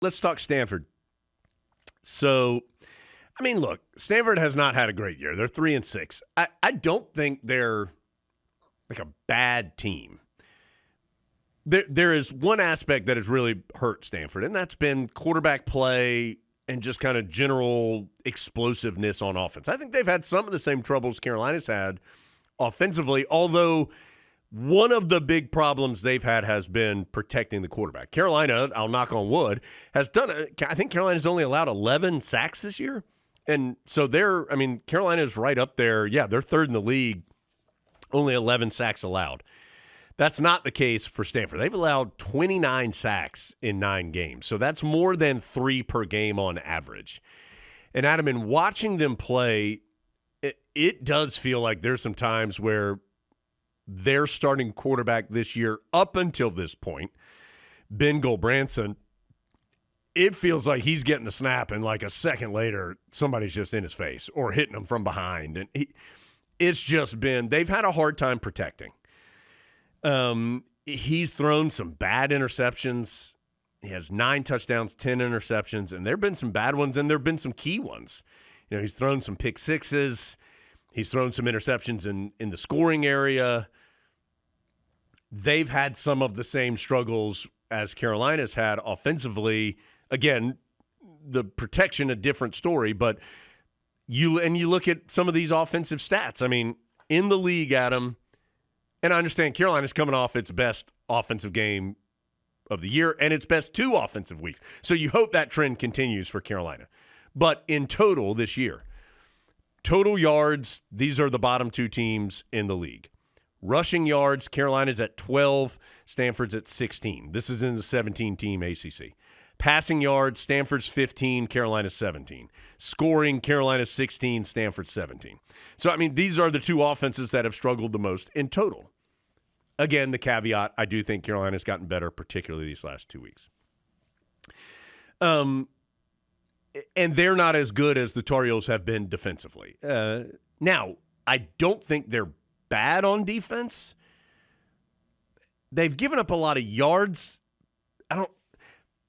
let's talk Stanford. So, I mean, look, Stanford has not had a great year. They're 3-6. I don't think they're like a bad team. There is one aspect that has really hurt Stanford, and that's been quarterback play and just kind of general explosiveness on offense. I think they've had some of the same troubles Carolina's had offensively, although one of the big problems they've had has been protecting the quarterback. Carolina, I'll knock on wood, has done it. I think Carolina's only allowed 11 sacks this year. And so Carolina's right up there. Yeah, they're third in the league, only 11 sacks allowed. That's not the case for Stanford. They've allowed 29 sacks in 9 games. So that's more than 3 per game on average. And Adam, in watching them play, it does feel like there's some times where their starting quarterback this year, up until this point, Ben Gulbranson, it feels like he's getting the snap and like a second later, somebody's just in his face or hitting him from behind. And it's just been, they've had a hard time protecting. He's thrown some bad interceptions. He has 9 touchdowns, 10 interceptions, and there have been some bad ones, and there have been some key ones. You know, he's thrown some pick sixes. He's thrown some interceptions in the scoring area. They've had some of the same struggles as Carolina's had offensively. Again, the protection, a different story, but you look at some of these offensive stats. I mean, in the league, Adam, and I understand Carolina's coming off its best offensive game of the year and its best 2 offensive weeks. So you hope that trend continues for Carolina. But in total this year, total yards, these are the bottom 2 teams in the league. Rushing yards, Carolina's at 12, Stanford's at 16. This is in the 17-team ACC. Passing yards, Stanford's 15, Carolina's 17. Scoring, Carolina's 16, Stanford's 17. So, I mean, these are the 2 offenses that have struggled the most in total. Again, the caveat, I do think Carolina's gotten better, particularly these last 2 weeks. And they're not as good as the Tar Heels have been defensively. Now, I don't think they're bad on defense. They've given up a lot of yards.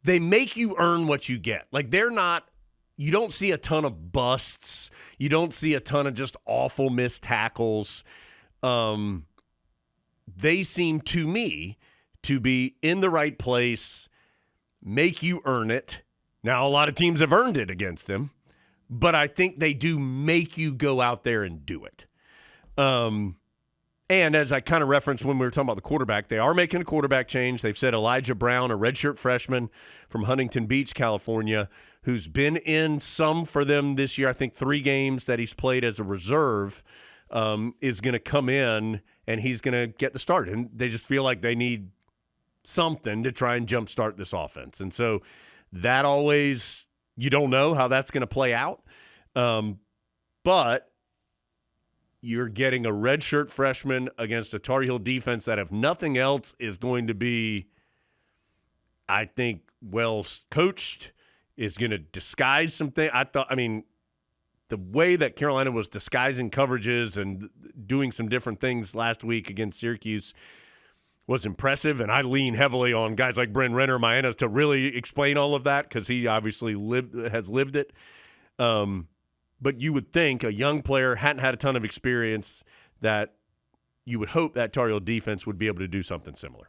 They make you earn what you get. Like, you don't see a ton of busts. You don't see a ton of just awful missed tackles. They seem to me to be in the right place, make you earn it. Now, a lot of teams have earned it against them, but I think they do make you go out there and do it. And as I kind of referenced when we were talking about the quarterback, they are making a quarterback change. They've said Elijah Brown, a redshirt freshman from Huntington Beach, California, who's been in some for them this year, I think 3 games that he's played as a reserve, is going to come in and he's going to get the start. And they just feel like they need something to try and jumpstart this offense. And so that always, you don't know how that's going to play out. But you're getting a redshirt freshman against a Tar Heel defense that, if nothing else, is going to be, I think, well coached, is going to disguise some things. The way that Carolina was disguising coverages and doing some different things last week against Syracuse was impressive, and I lean heavily on guys like Bryn Renner, Maena, to really explain all of that because he obviously has lived it. But you would think a young player, hadn't had a ton of experience, that you would hope that Tar Heel defense would be able to do something similar.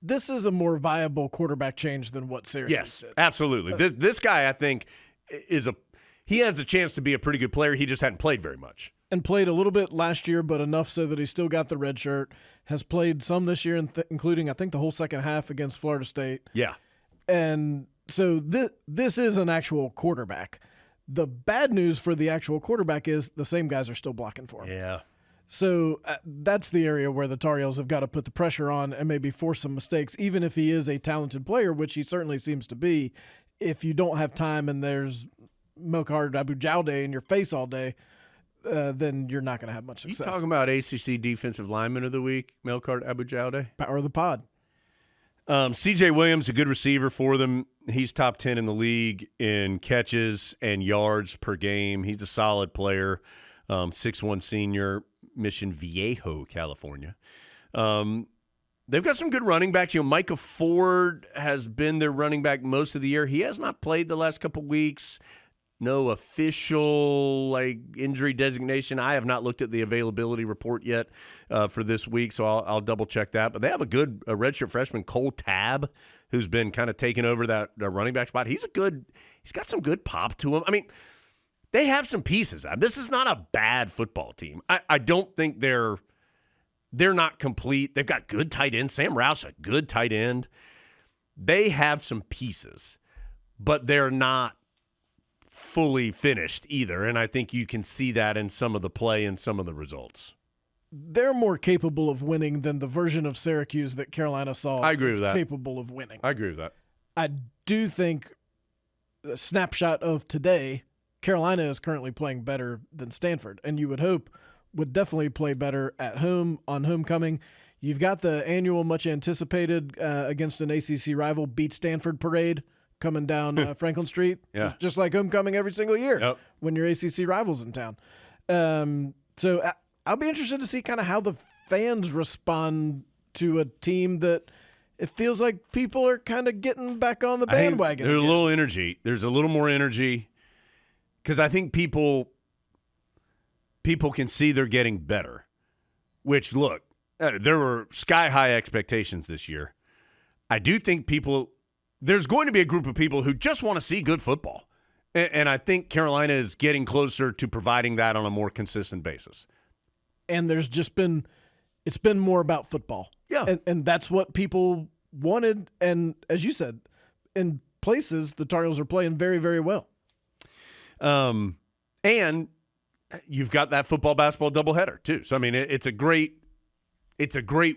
This is a more viable quarterback change than what Syracuse did. Yes, absolutely. This guy, I think, he has a chance to be a pretty good player. He just hadn't played very much. And played a little bit last year, but enough so that he still got the red shirt. Has played some this year, including, I think, the whole second half against Florida State. Yeah. And so this is an actual quarterback. The bad news for the actual quarterback is the same guys are still blocking for him. Yeah. So that's the area where the Tar Heels have got to put the pressure on and maybe force some mistakes, even if he is a talented player, which he certainly seems to be. If you don't have time and there's Melkart Abu-Jaude in your face all day, then you're not going to have much success. You talking about ACC Defensive Lineman of the Week, Melkart Abu-Jaude? Power of the pod. C.J. Williams, a good receiver for them. He's top 10 in the league in catches and yards per game. He's a solid player, 6'1" senior, Mission Viejo, California. They've got some good running backs. Micah Ford has been their running back most of the year. He has not played the last couple weeks. No official injury designation. I have not looked at the availability report yet for this week, so I'll double check that. But they have a good redshirt freshman, Cole Tabb, who's been kind of taking over that running back spot. He's got some good pop to him. I mean, they have some pieces. This is not a bad football team. I don't think they're not complete. They've got good tight ends. Sam Roush, a good tight end. They have some pieces, but they're not fully finished either, and I think you can see that in some of the play and some of the results. They're more capable of winning than the version of Syracuse that Carolina saw. I agree with that. Capable of winning. I agree with that. I do think a snapshot of today, Carolina is currently playing better than Stanford, and you would hope would definitely play better at home on homecoming. You've got the annual, much anticipated against an ACC rival beat Stanford parade coming down Franklin Street, just like homecoming every single year when your ACC rival's in town. So I'll be interested to see kind of how the fans respond to a team that it feels like people are kind of getting back on the bandwagon. There's a little energy. There's a little more energy because I think people can see they're getting better, which, look, there were sky-high expectations this year. I do think there's going to be a group of people who just want to see good football. And I think Carolina is getting closer to providing that on a more consistent basis. And it's been more about football. Yeah. And that's what people wanted. And as you said, in places, the Tar Heels are playing very, very well. And you've got that football-basketball doubleheader, too. So, I mean, it's a great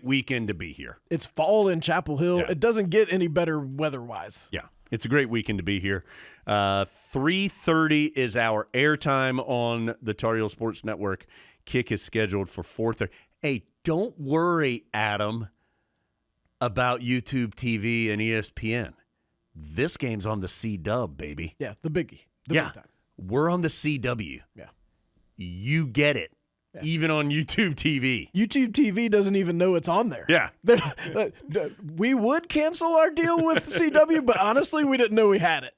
weekend to be here. It's fall in Chapel Hill. Yeah. It doesn't get any better weather-wise. Yeah, it's a great weekend to be here. 3:30 is our airtime on the Tar Heel Sports Network. Kick is scheduled for 4:30. Hey, don't worry, Adam, about YouTube TV and ESPN. This game's on the C-Dub, baby. Yeah, the biggie. The big time. We're on the CW. Yeah. You get it. Yeah. Even on YouTube TV. YouTube TV doesn't even know it's on there. Yeah. We would cancel our deal with CW, but honestly, we didn't know we had it.